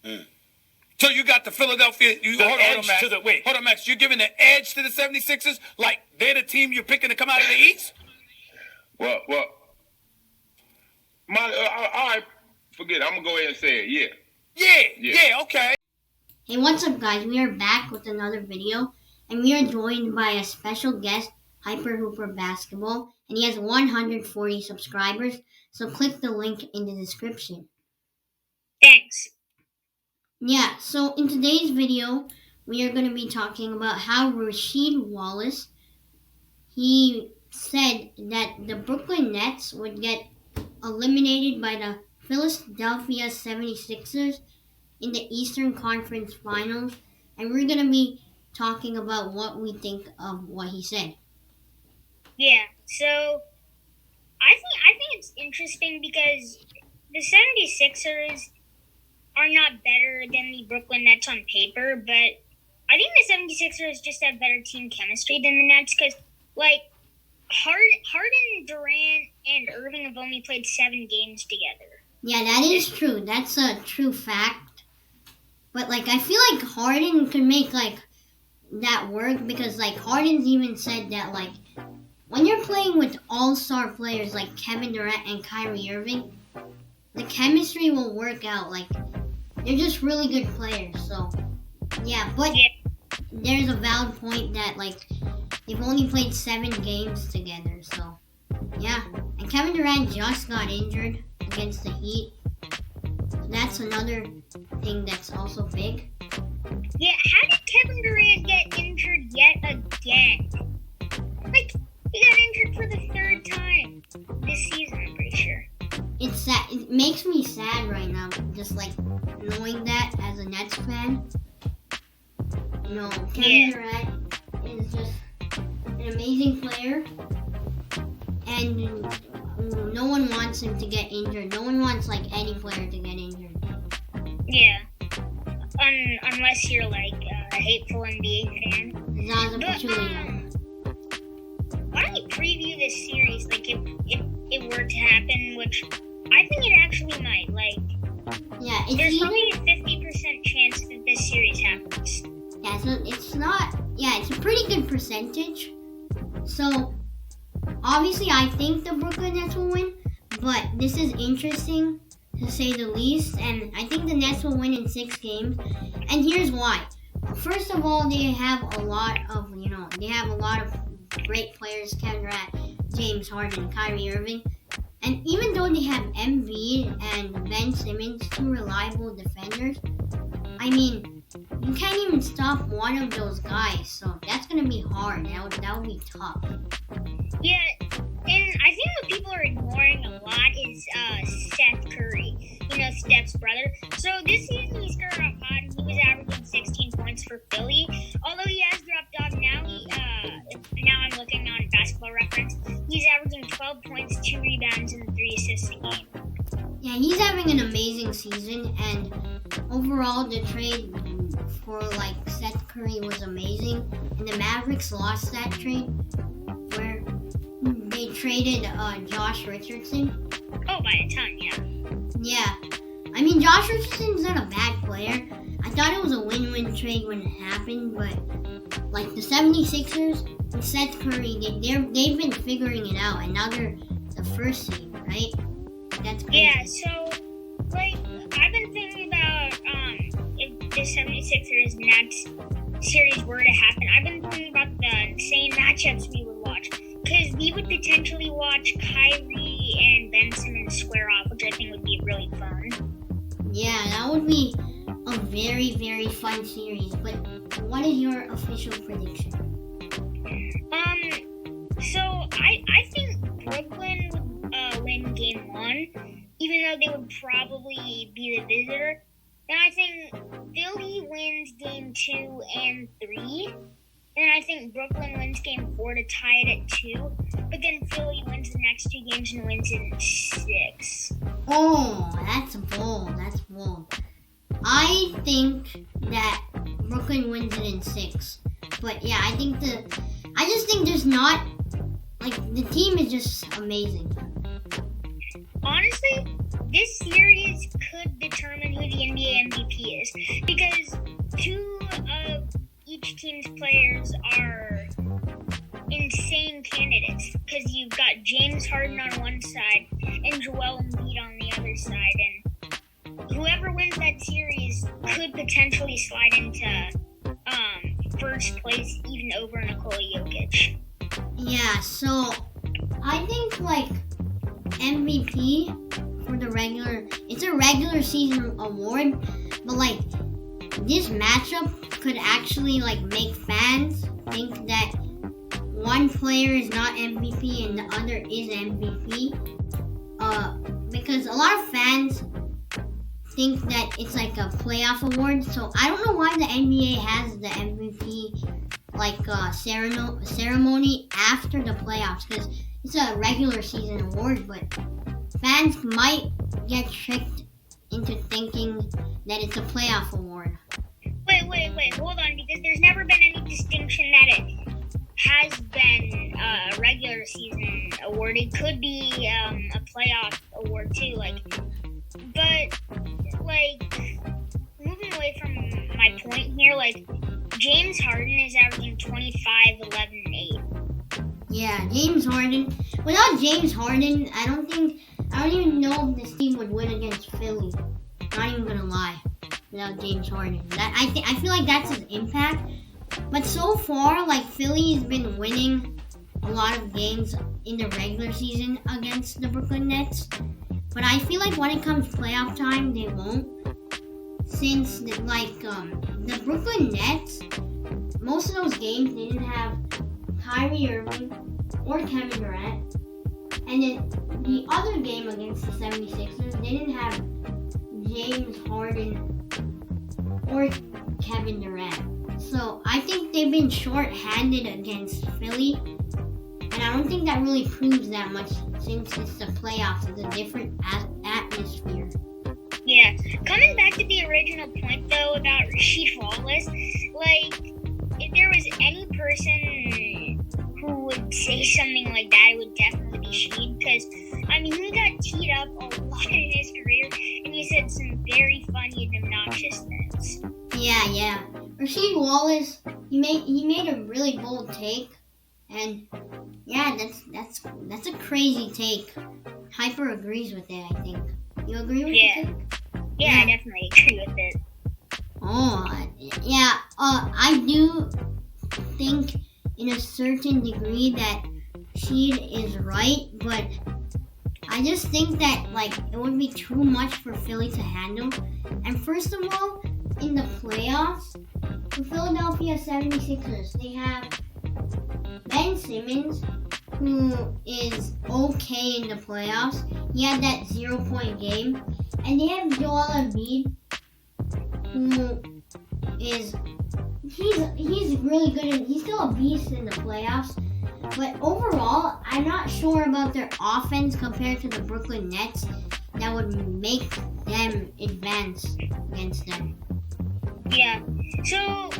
So you got the Philadelphia. Hold on, Max. You're giving the edge to the 76ers? Like they're the team you're picking to come out of the East? Well, I forget. I'm going to go ahead and say it, Yeah, okay. Hey, what's up, guys? We are back with another video, and we are joined by a special guest, Hyper Hooper Basketball, and he has 140 subscribers, so click the link in the description. Thanks. Yeah, so in today's video, we are going to be talking about how Rasheed Wallace, he said that the Brooklyn Nets would get eliminated by the Philadelphia 76ers in the Eastern Conference Finals, and we're going to be talking about what we think of what he said. Yeah, so I think it's interesting because the 76ers are not better than the Brooklyn Nets on paper, but I think the 76ers just have better team chemistry than the Nets because, like, Harden, Durant, and Irving have only played 7 games together. Yeah, that is true. That's a true fact. But, like, I feel like Harden could make, like, that work because, like, Harden's even said that, like, when you're playing with all-star players like Kevin Durant and Kyrie Irving, the chemistry will work out. Like, they're just really good players. So, yeah, but there's a valid point that, like, they've only played 7 games together. So, yeah. And Kevin Durant just got injured against the Heat. So that's another thing that's also big. Yeah, how did Kevin Durant get injured yet again? Like, he got injured for the 3rd time this season, I'm pretty sure. It's sad. It makes me sad right now, just like knowing that as a Nets fan. You know, Kevin Durant is just an amazing player, and no one wants him to get injured. No one wants like any player to get injured. Yeah, unless you're like a hateful NBA fan. Zaza Pachulia. Why don't we preview this series, like, if it were to happen, which I think it actually might. Like, yeah, there's only a 50% chance that this series happens. Yeah, so it's not. Yeah, it's a pretty good percentage. So, obviously, I think the Brooklyn Nets will win, but this is interesting to say the least, and I think the Nets will win in 6 games, and here's why. First of all, they have a lot of great players, Kevin Durant, James Harden, Kyrie Irving. And even though they have Embiid and Ben Simmons, 2 reliable defenders, I mean, you can't even stop one of those guys. So that's going to be hard. That would be tough. Yeah, and I think what people are ignoring a lot is Seth Curry, Steph's brother. So this season he started off hot and he was averaging 16 points for Philly. Although he has dropped off now, now I'm looking on Basketball Reference, he's averaging 12 points, 2 rebounds, and 3 assists a game. Yeah, he's having an amazing season, and overall the trade for like Seth Curry was amazing. And the Mavericks lost that trade where they traded Josh Richardson. Oh, by a ton, yeah. Yeah. I mean, Josh Richardson's not a bad player. I thought it was a win-win trade when it happened, but like the 76ers and Seth Curry, they've been figuring it out, and now they're the 1st seed, right? That's crazy. Yeah, so, like, I've been thinking about if the 76ers Nets series were to happen, I've been thinking about the insane matchups we would watch. Because we would potentially watch Kyrie and Ben Simmons square off, which I think would be really fun. Yeah, that would be a very, very fun series. But what is your official prediction? So I think Brooklyn would win Game 1, even though they would probably be the visitor. Then I think Philly wins Game 2 and 3. And I think Brooklyn wins Game 4 to tie it at 2. But then Philly wins the next 2 games and wins in 6. Oh, that's bold. That's bold. I think that Brooklyn wins it in 6. But yeah, I just think there's not, like, the team is just amazing. Honestly, this series could determine who the NBA MVP MVP is. Because two of each team's players are insane candidates. Because you've got James Harden on one side and Joel Embiid on the other side. And whoever wins that series could potentially slide into first place, even over Nikola Jokic. Yeah, so I think like MVP for it's a regular season award, but like this matchup could actually like make fans think that one player is not MVP and the other is MVP. Because a lot of fans think that it's like a playoff award, so I don't know why the NBA has the MVP like ceremony after the playoffs, because it's a regular season award, but fans might get tricked into thinking that it's a playoff award. Wait, hold on, because there's never been any distinction that it has been a regular season award. It could be a playoff award too, but moving away from my point here, James Harden is averaging 25, 11, and 8. Yeah, James Harden. Without James Harden, I don't even know if this team would win against Philly. Not even gonna lie. Without James Harden, I feel like that's his impact. But so far, Philly has been winning a lot of games in the regular season against the Brooklyn Nets. But I feel like when it comes playoff time, they won't. Since the Brooklyn Nets, most of those games they didn't have Kyrie Irving or Kevin Durant. And then the other game against the 76ers, they didn't have James Harden or Kevin Durant. So I think they've been short-handed against Philly. And I don't think that really proves that much since it's the playoffs. It's a different atmosphere. Yeah. Coming back to the original point, though, about Rasheed Wallace, if there was any person who would say something like that, it would definitely be Sheed. Because, he got teed up a lot in his career, and he said some very funny and obnoxious things. Yeah. Rasheed Wallace, he made a really bold take. And yeah, that's a crazy take. Hyper agrees with it, I think. You agree with it? Yeah, I definitely agree with it. Oh, yeah. I do think in a certain degree that Sheed is right, but I just think that it would be too much for Philly to handle. And first of all, in the playoffs, the Philadelphia 76ers, they have Ben Simmons, who is okay in the playoffs. He had that 0-point game. And they have Joel Embiid, who is he's really good. He's still a beast in the playoffs. But overall, I'm not sure about their offense compared to the Brooklyn Nets that would make them advance against them. Yeah. So,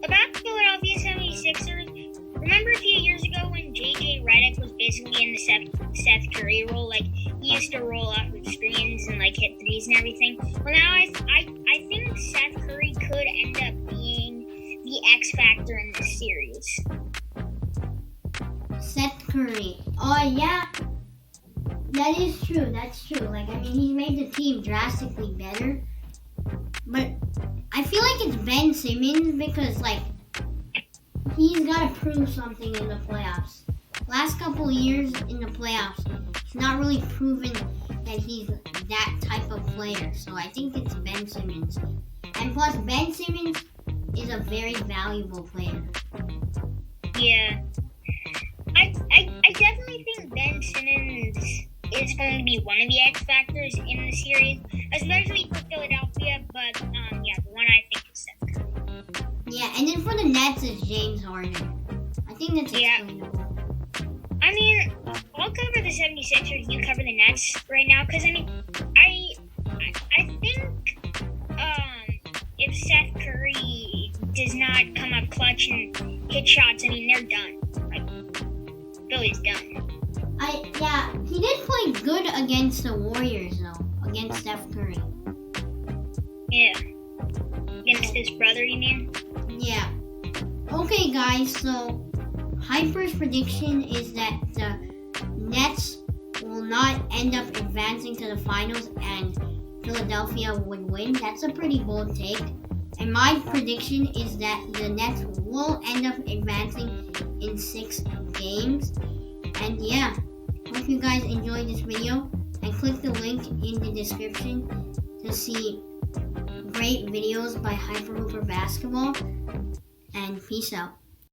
about the Philadelphia 76ers, remember a few years ago when J.J. Redick was basically in the Seth Curry role? He used to roll off of screens and hit threes and everything. Well, now I think Seth Curry could end up being the X factor in this series. Seth Curry. Oh yeah, that is true. That's true. He's made the team drastically better. But I feel like it's Ben Simmons because he's got to prove something in the playoffs. Last couple years in the playoffs, he's not really proven that he's that type of player. So I think it's Ben Simmons. And plus, Ben Simmons is a very valuable player. Yeah. I definitely think Ben Simmons is going to be one of the X factors in the series, especially for Philadelphia. But the one I think is Seth Curry. Yeah, and then for the Nets is James Harden. I think that's explainable. I'll cover the 76ers, you cover the Nets right now, because I think if Seth Curry does not come up clutch and hit shots, they're done. Philly's done. He did play good against the Warriors though, against Steph Curry. Yeah. His brother, you mean? Yeah. Okay, guys, so Hyper's prediction is that the Nets will not end up advancing to the finals and Philadelphia would win. That's a pretty bold take. And my prediction is that the Nets will end up advancing in 6 games. And yeah, hope you guys enjoyed this video. And click the link in the description to see great videos by Hyper Hooper Basketball. And peace out.